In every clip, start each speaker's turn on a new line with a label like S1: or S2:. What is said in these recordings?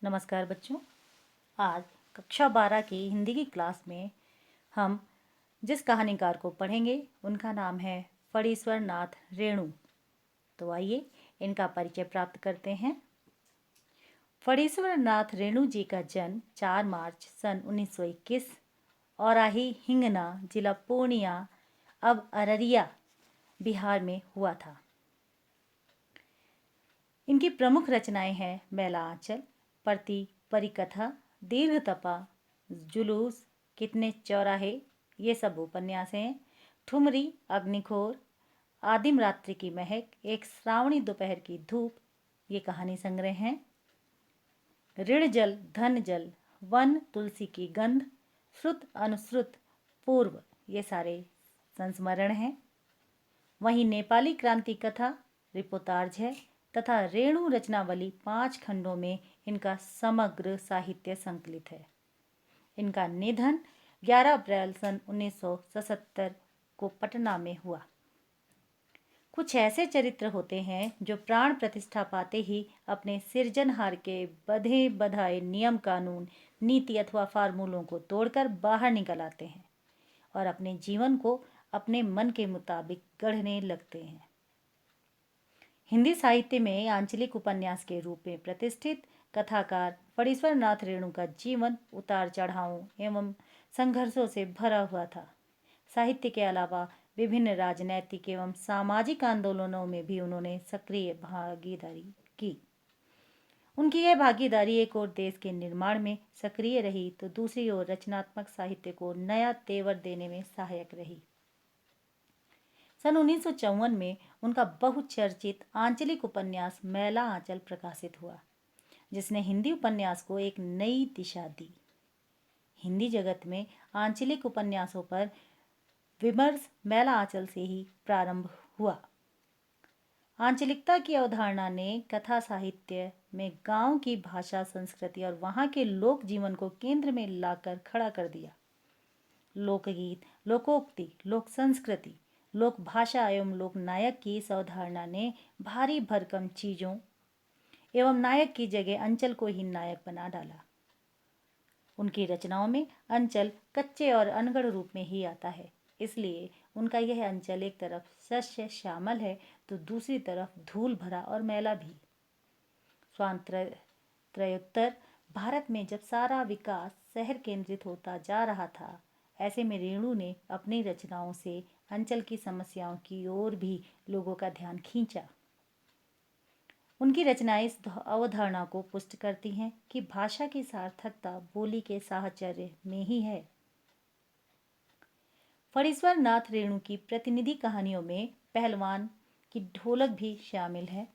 S1: नमस्कार बच्चों। आज कक्षा 12 की हिंदी की क्लास में हम जिस कहानीकार को पढ़ेंगे उनका नाम है फणीश्वर नाथ रेणु। तो आइए इनका परिचय प्राप्त करते हैं। फणीश्वर नाथ रेणु जी का जन्म 4 मार्च सन 1921 औराही हिंगना जिला पूर्णिया अब अररिया बिहार में हुआ था। इनकी प्रमुख रचनाएं हैं मैला आंचल, परती परिकथा, दीर्घ तपा, जुलूस, कितने चौराहे, ये सब उपन्यास हैं। ठुमरी, अग्निखोर, आदिम रात्रि की महक, एक श्रावणी दोपहर की धूप, ये कहानी संग्रह हैं। ऋण जल, धन जल, वन, तुलसी की गंध, श्रुत अनुश्रुत, पूर्व, ये सारे संस्मरण हैं। वहीं नेपाली क्रांति कथा रिपोर्ताज है तथा रेणु रचनावली 5 खंडों में इनका समग्र साहित्य संकलित है। इनका निधन 11 अप्रैल सन 1977 को पटना में हुआ। कुछ ऐसे चरित्र होते हैं जो प्राण प्रतिष्ठा पाते ही अपने सृजनहार के बधे बधाए नियम कानून नीति अथवा फार्मूलों को तोड़कर बाहर निकल आते हैं और अपने जीवन को अपने मन के मुताबिक गढ़ने लगते हैं। हिंदी साहित्य में आंचलिक उपन्यास के रूप में प्रतिष्ठित कथाकार फणीश्वर नाथ रेणु का जीवन उतार चढ़ावों एवं संघर्षों से भरा हुआ था। साहित्य के अलावा विभिन्न राजनैतिक एवं सामाजिक आंदोलनों में भी उन्होंने सक्रिय भागीदारी की। उनकी यह भागीदारी एक ओर देश के निर्माण में सक्रिय रही तो दूसरी ओर रचनात्मक साहित्य को नया तेवर देने में सहायक रही। सन 1954 में उनका बहुचर्चित आंचलिक उपन्यास मैला आंचल प्रकाशित हुआ, जिसने हिंदी उपन्यास को एक नई दिशा दी। हिंदी जगत में आंचलिक उपन्यासों पर विमर्श मैला आंचल से ही प्रारंभ हुआ। आंचलिकता की अवधारणा ने कथा साहित्य में गांव की भाषा, संस्कृति और वहां के लोक जीवन को केंद्र में लाकर खड़ा कर दिया। लोकगीत, लोकोक्ति, लोक संस्कृति, लोक भाषा एवं लोक नायक की इस अवधारणा ने भारी भरकम चीजों एवं नायक की जगह अंचल को ही नायक बना डाला। उनकी रचनाओं में अंचल कच्चे और अनगढ़ रूप में ही आता है, इसलिए उनका यह अंचल एक तरफ शस्य श्यामल है तो दूसरी तरफ धूल भरा और मैला भी। स्वातंत्र्योत्तर भारत में जब सारा विकास शहर केंद्रित होता जा रहा था, ऐसे में रेणु ने अपनी रचनाओं से अंचल की समस्याओं की ओर भी लोगों का ध्यान खींचा। उनकी रचनाएं इस अवधारणा को पुष्ट करती हैं कि भाषा की सार्थकता बोली के साहचर्य में ही है। फणीश्वर नाथ रेणु की प्रतिनिधि कहानियों में पहलवान की ढोलक भी शामिल है।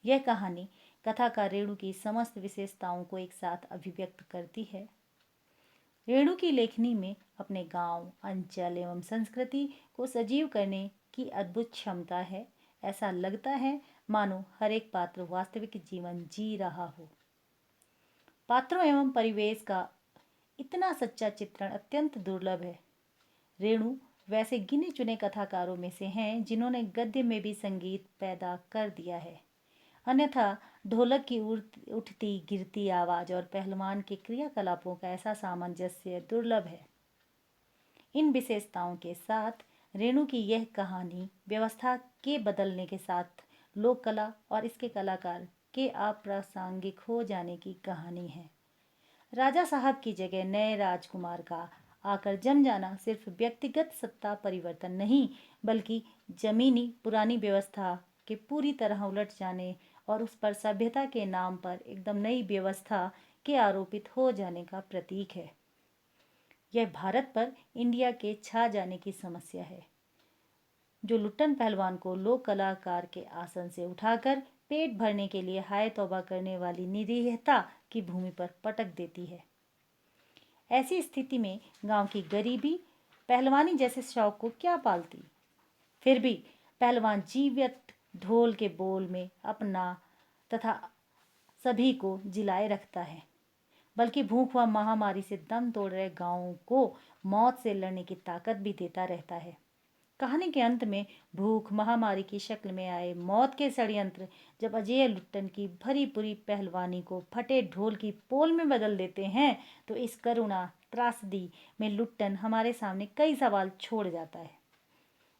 S1: यह कहानी कथाकार रेणु की समस्त विशेषताओं को एक साथ अभिव्यक्त करती है। रेणु की लेखनी में अपने गांव, अंचल एवं संस्कृति को सजीव करने की अद्भुत क्षमता है। ऐसा लगता है मानो हर एक पात्र वास्तविक जीवन जी रहा हो। पात्रों एवं परिवेश का इतना सच्चा चित्रण अत्यंत दुर्लभ है। रेणु वैसे गिने चुने कथाकारों में से हैं जिन्होंने गद्य में भी संगीत पैदा कर दिया है। अन्यथा ढोलक की उठती गिरती आवाज और पहलवान के क्रियाकलापों का ऐसा सामंजस्य दुर्लभ है। इन विशेषताओं के साथ रेणु की यह कहानी व्यवस्था के बदलने के साथ लोक कला और इसके कलाकार के अप्रासंगिक हो जाने की कहानी है। राजा साहब की जगह नए राजकुमार का आकर जम जाना सिर्फ व्यक्तिगत सत्ता परिवर्तन नहीं, बल्कि जमीनी पुरानी व्यवस्था के पूरी तरह उलट जाने और उस पर सभ्यता के नाम पर एकदम नई व्यवस्था के आरोपित हो जाने का प्रतीक है। यह भारत पर इंडिया के छा जाने की समस्या है, जो लुट्टन पहलवान को लोक कलाकार के आसन से उठाकर पेट भरने के लिए हाय तौबा करने वाली निरीहता की भूमि पर पटक देती है। ऐसी स्थिति में गांव की गरीबी पहलवानी जैसे शौक को क्या पालती। फिर भी पहलवान जीवित ढोल के बोल में अपना तथा सभी को जिलाए रखता है, बल्कि भूख व महामारी से दम तोड़ रहे गांवों को मौत से लड़ने की ताकत भी देता रहता है। कहानी के अंत में भूख महामारी की शक्ल में आए मौत के षड्यंत्र जब अजय लुट्टन की भरी पूरी पहलवानी को फटे ढोल की पोल में बदल देते हैं, तो इस करुणा त्रासदी में लुट्टन हमारे सामने कई सवाल छोड़ जाता है।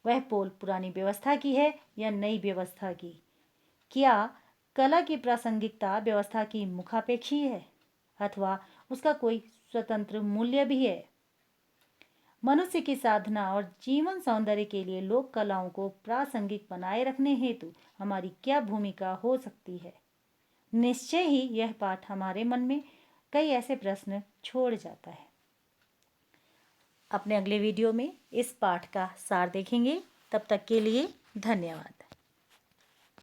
S1: वह पोल पुरानी व्यवस्था की है या नई व्यवस्था की? क्या कला की प्रासंगिकता व्यवस्था की मुखापेक्षी है, अथवा उसका कोई स्वतंत्र मूल्य भी है? मनुष्य की साधना और जीवन सौंदर्य के लिए लोक कलाओं को प्रासंगिक बनाए रखने हेतु हमारी क्या भूमिका हो सकती है? निश्चय ही यह पाठ हमारे मन में कई ऐसे प्रश्न छोड़ जाता है। अपने अगले वीडियो में इस पाठ का सार देखेंगे। तब तक के लिए धन्यवाद।